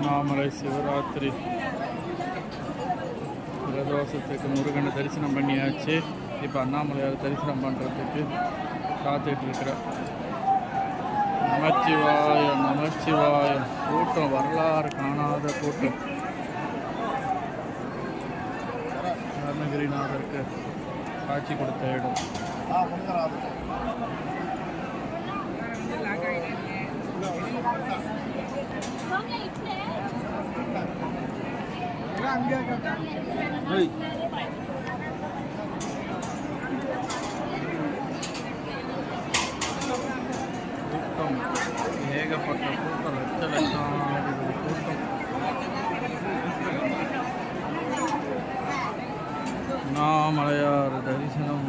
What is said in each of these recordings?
அண்ணாமலை சிவராத்திரி பிரதோஷத்துக்கு முருகனை தரிசனம் பண்ணியாச்சு. இப்போ அண்ணாமலையார் தரிசனம் பண்ணுறதுக்கு காத்துட்டு இருக்கிறேன். நமச்சிவாய நமச்சிவாய. கூட்டம் வரலாறு காணாத கூட்டம். அருணகிரிநாதருக்கு காட்சி கொடுத்த இடம். கூட்டம் ஏகப்பட்ட கூட்டம், லட்ச லட்சம் கூட்டம். அண்ணாமலையார் தரிசனம்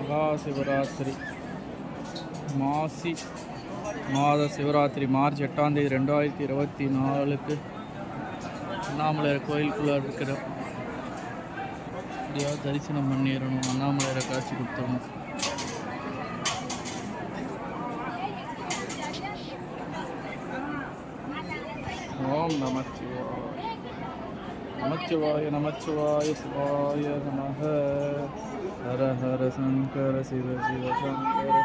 மகா சிவராத்திரி மாசி மாத சிவராத்திரி மார்ச் 8ஆம் தேதி 2024 அண்ணாமலையார் கோயிலுக்குள்ளே இருக்கிற எப்படியாவது தரிசனம் பண்ணிடணும். அண்ணாமலையாரை காட்சி கொடுத்தோம். ஓம் நமச்சிவாய நமச்சிவாய நமச்சிவாய சிவாய நமஹ. ஹர ஹர சங்கர சிவ சிவ சங்கர.